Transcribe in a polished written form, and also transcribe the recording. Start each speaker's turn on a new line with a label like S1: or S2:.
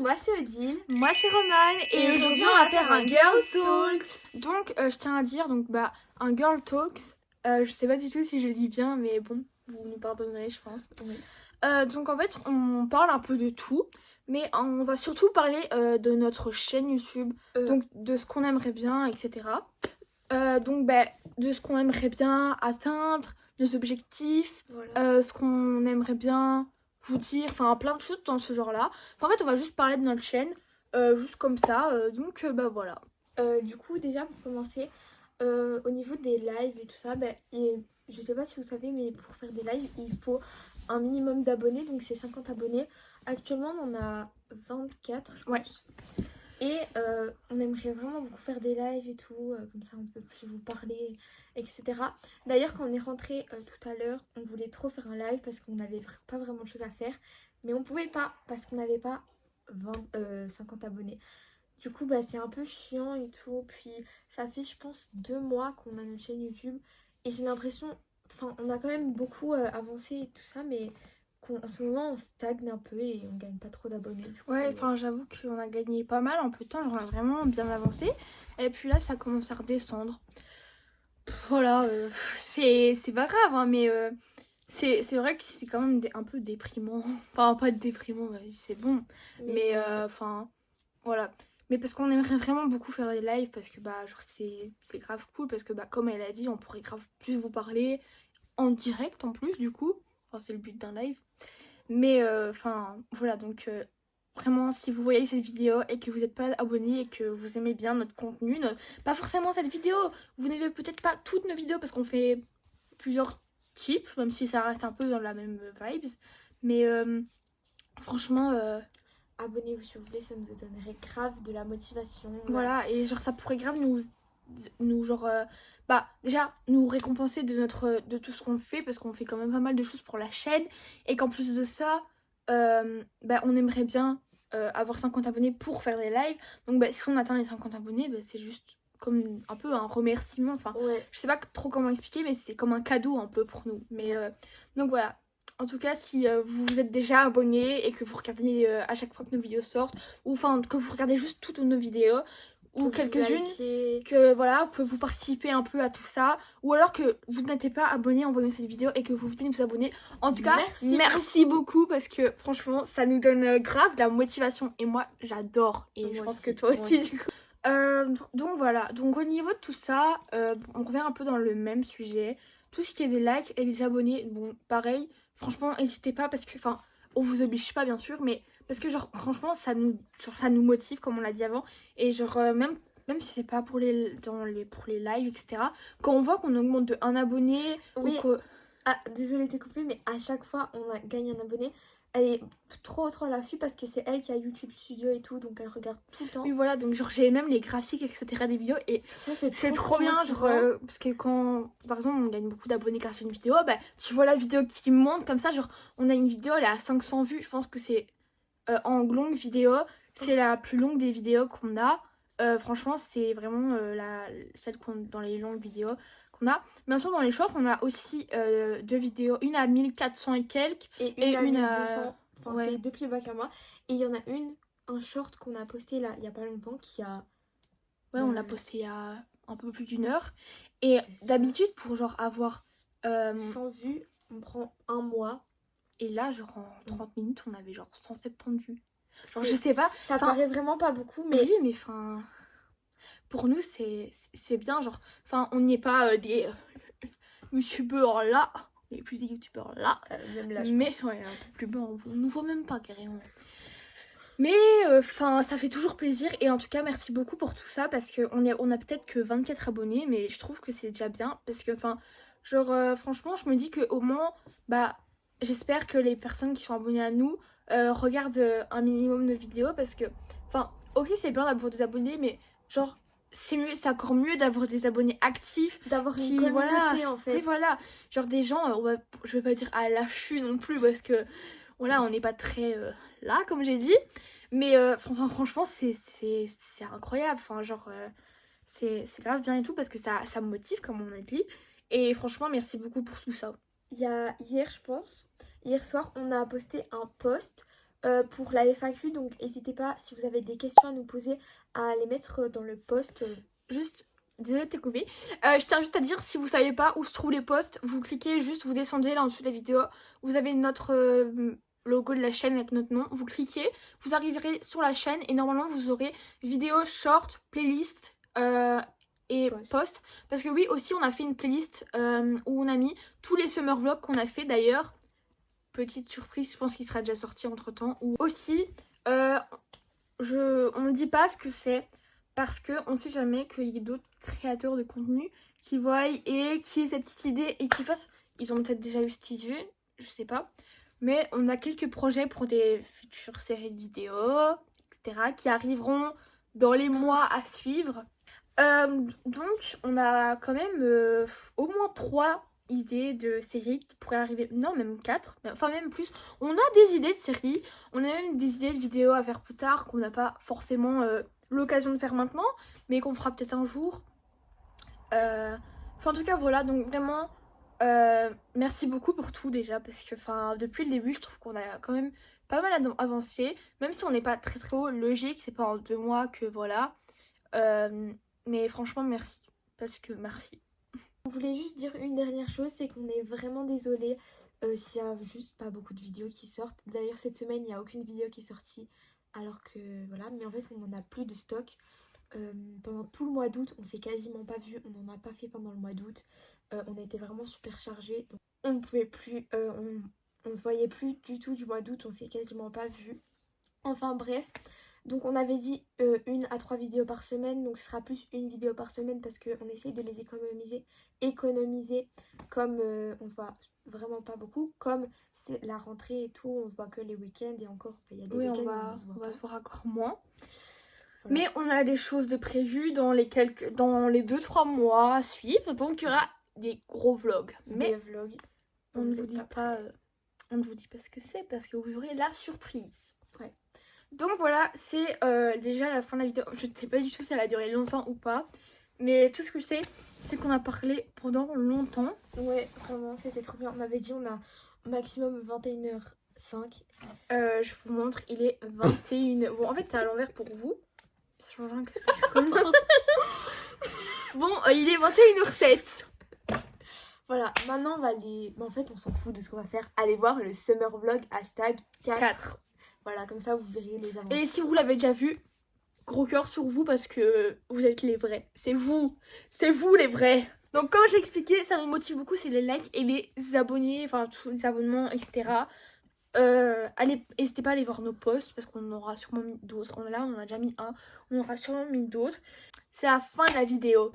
S1: moi c'est Odile.
S2: Moi c'est Romane et aujourd'hui on va faire un Girl Talks. Donc je tiens à dire un Girl Talks, je sais pas du tout si je le dis bien mais bon, vous nous pardonnerez je pense.
S1: Oui.
S2: Donc en fait on parle un peu de tout, mais on va surtout parler de notre chaîne YouTube, donc de ce qu'on aimerait bien, etc. De ce qu'on aimerait bien atteindre, nos objectifs,
S1: Voilà.
S2: ce qu'on aimerait bien vous dire, enfin plein de choses dans ce genre-là. En fait, on va juste parler de notre chaîne, juste comme ça. Voilà.
S1: Du coup, déjà pour commencer, au niveau des lives et tout ça, je sais pas si vous savez, mais pour faire des lives, il faut un minimum d'abonnés, donc c'est 50 abonnés. Actuellement, on en a 24, je pense.
S2: Ouais.
S1: Et on aimerait vraiment beaucoup faire des lives et tout, comme ça on peut plus vous parler, etc. D'ailleurs, quand on est rentré tout à l'heure, on voulait trop faire un live parce qu'on n'avait pas vraiment de choses à faire, mais on pouvait pas parce qu'on n'avait pas 50 abonnés. Du coup, c'est un peu chiant et tout. Puis ça fait, je pense, 2 mois qu'on a notre chaîne YouTube et j'ai l'impression, enfin, on a quand même beaucoup avancé et tout ça, mais en ce moment on stagne un peu et on gagne pas trop d'abonnés.
S2: Ouais, enfin j'avoue qu'on a gagné pas mal en peu de temps, on a vraiment bien avancé. Et puis là ça commence à redescendre. Voilà, c'est pas grave, hein, mais c'est vrai que c'est quand même un peu déprimant. Enfin pas déprimant, c'est bon. Mais voilà. Mais parce qu'on aimerait vraiment beaucoup faire des lives parce que genre c'est grave cool parce que comme elle a dit, on pourrait grave plus vous parler en direct en plus du coup. Enfin c'est le but d'un live. Mais voilà, donc vraiment si vous voyez cette vidéo et que vous n'êtes pas abonné et que vous aimez bien notre contenu, pas forcément cette vidéo, vous n'aimez peut-être pas toutes nos vidéos parce qu'on fait plusieurs types, même si ça reste un peu dans la même vibes. Mais franchement,
S1: abonnez-vous s'il vous plaît, ça nous donnerait grave de la motivation.
S2: voilà, et genre ça pourrait grave nous déjà nous récompenser de tout ce qu'on fait parce qu'on fait quand même pas mal de choses pour la chaîne et qu'en plus de ça on aimerait bien avoir 50 abonnés pour faire des lives. Donc si on atteint les 50 abonnés, c'est juste comme un peu un remerciement. Enfin,
S1: ouais.
S2: Je sais pas trop comment expliquer, mais c'est comme un cadeau un peu pour nous. Mais donc voilà. En tout cas, si vous êtes déjà abonné et que vous regardez à chaque fois que nos vidéos sortent, ou enfin que vous regardez juste toutes nos vidéos, ou quelques-unes, que vous participez un peu à tout ça, ou alors que vous n'êtes pas abonné en voyant cette vidéo et que vous venez vous abonner. En tout cas, merci beaucoup parce que franchement, ça nous donne grave de la motivation et moi j'adore et je pense que toi aussi du coup. Donc voilà, donc au niveau de tout ça, on revient un peu dans le même sujet. Tout ce qui est des likes et des abonnés, bon pareil, franchement n'hésitez pas parce que, on vous oblige pas bien sûr, mais parce que franchement ça nous motive comme on l'a dit avant. Et même si c'est pas pour les lives, etc. Quand on voit qu'on augmente de 1 abonné,
S1: oui.
S2: ou que...
S1: Ah, désolée de te couper, mais à chaque fois on a gagné un abonné, elle est trop à l'affût parce que c'est elle qui a YouTube Studio et tout, donc elle regarde tout le temps.
S2: Oui voilà, donc j'ai même les graphiques, etc. des vidéos et
S1: ça
S2: c'est trop bien, parce que quand par exemple on gagne beaucoup d'abonnés grâce à une vidéo, tu vois la vidéo qui monte comme ça, on a une vidéo, elle est à 500 vues, je pense que c'est en longue vidéo, c'est la plus longue des vidéos qu'on a. Franchement c'est vraiment celle dans les longues vidéos qu'on a. Bien sûr dans les shorts on a aussi 2 vidéos, une à 1400 et quelques
S1: et une à 1200,
S2: ouais.
S1: C'est 2 playbacks à moi. Et il y en a un short qu'on a posté là il y a pas longtemps qui a...
S2: Ouais, on l'a posté il y a un peu plus d'1 heure. Et d'habitude pour avoir
S1: 100 vues, on prend 1 mois.
S2: Et là, en 30 minutes, on avait 170 vues. Je sais pas.
S1: Ça paraît vraiment pas beaucoup, mais...
S2: Oui, mais pour nous, c'est bien. On n'y est pas des youtubeurs là. On n'est plus des youtubeurs là.
S1: Même là,
S2: mais ouais, un peu plus bas, on nous voit même pas carrément. Mais ça fait toujours plaisir. Et en tout cas, merci beaucoup pour tout ça. Parce qu'on a peut-être que 24 abonnés. Mais je trouve que c'est déjà bien. Parce que, franchement, je me dis qu'au moins, j'espère que les personnes qui sont abonnées à nous regardent un minimum de vidéos parce que, ok c'est bien d'avoir des abonnés mais c'est encore mieux d'avoir des abonnés actifs,
S1: d'avoir une communauté en fait.
S2: Oui voilà, des gens, je vais pas dire à l'affût non plus parce que voilà on n'est pas très là comme j'ai dit, mais franchement c'est incroyable, c'est grave bien et tout parce que ça me motive comme on a dit. Et franchement, merci beaucoup pour tout ça.
S1: Il y a hier soir, on a posté un post pour la FAQ. Donc n'hésitez pas, si vous avez des questions à nous poser, à les mettre dans le post.
S2: Juste, désolée de t'ai coupé. Je tiens juste à dire, si vous savez pas où se trouvent les posts, vous cliquez juste, vous descendez là en dessous de la vidéo. Vous avez notre logo de la chaîne avec notre nom. Vous cliquez, vous arriverez sur la chaîne et normalement vous aurez vidéo, short, playlist et post. Parce que oui, aussi on a fait une playlist où on a mis tous les summer vlogs qu'on a fait d'ailleurs. Petite surprise, je pense qu'il sera déjà sorti entre temps. Ou aussi, on ne dit pas ce que c'est parce qu'on ne sait jamais qu'il y ait d'autres créateurs de contenu qui voient et qui aient cette petite idée et qui fassent. Ils ont peut-être déjà eu cette idée, je sais pas. Mais on a quelques projets pour des futures séries de vidéos, etc. qui arriveront dans les mois à suivre. Donc, on a quand même au moins 3 idées de séries qui pourraient arriver. Non, même 4. Enfin, même plus. On a des idées de séries. On a même des idées de vidéos à faire plus tard qu'on n'a pas forcément l'occasion de faire maintenant. Mais qu'on fera peut-être un jour. Enfin, en tout cas, voilà. Donc, vraiment, merci beaucoup pour tout déjà. Parce que, enfin, depuis le début, je trouve qu'on a quand même pas mal avancé. Même si on n'est pas très très haut, logique. C'est pas en 2 mois que voilà. Mais franchement, merci. Parce que merci.
S1: On voulait juste dire une dernière chose, c'est qu'on est vraiment désolé s'il y a juste pas beaucoup de vidéos qui sortent. D'ailleurs, cette semaine, il n'y a aucune vidéo qui est sortie. Alors que voilà, mais en fait, on n'en a plus de stock. Pendant tout le mois d'août, on s'est quasiment pas vu. On n'en a pas fait pendant le mois d'août. On était vraiment super chargés. On ne pouvait plus, on se voyait plus du tout du mois d'août. On s'est quasiment pas vu. Enfin bref. Donc on avait dit 1 à 3 vidéos par semaine, donc ce sera plus une vidéo par semaine parce qu'on essaye de les économiser comme on se voit vraiment pas beaucoup, comme c'est la rentrée et tout, on se voit que les week-ends et encore, il y a des week-ends où
S2: on va se voir encore moins.
S1: Voilà.
S2: Mais on a des choses de prévues dans les 2-3 mois à suivre, donc il y aura des gros vlogs. Mais
S1: des vlogs.
S2: on ne vous dit pas, on ne vous dit pas ce que c'est parce que vous aurez la surprise.
S1: Ouais.
S2: Donc voilà, c'est déjà la fin de la vidéo. Je ne sais pas du tout si ça va durer longtemps ou pas. Mais tout ce que je sais, c'est qu'on a parlé pendant longtemps.
S1: Ouais, vraiment, c'était trop bien. On avait dit on a maximum 21h05.
S2: Je vous montre, il est 21h. Bon, en fait, c'est à l'envers pour vous. Ça change rien, qu'est-ce que je connais. Bon, il est 21h07.
S1: Voilà, maintenant on va aller... en fait, on s'en fout de ce qu'on va faire. Allez voir le summer vlog #4. Voilà, comme ça vous verrez les avancées.
S2: Et si vous l'avez déjà vu, gros cœur sur vous parce que vous êtes les vrais. C'est vous les vrais. Donc comme je l'ai expliqué, ça nous motive beaucoup, c'est les likes et les abonnés, enfin tous les abonnements, etc. N'hésitez pas à aller voir nos posts parce qu'on en aura sûrement mis d'autres. Là, on en a déjà mis un, on en aura sûrement mis d'autres. C'est la fin de la vidéo.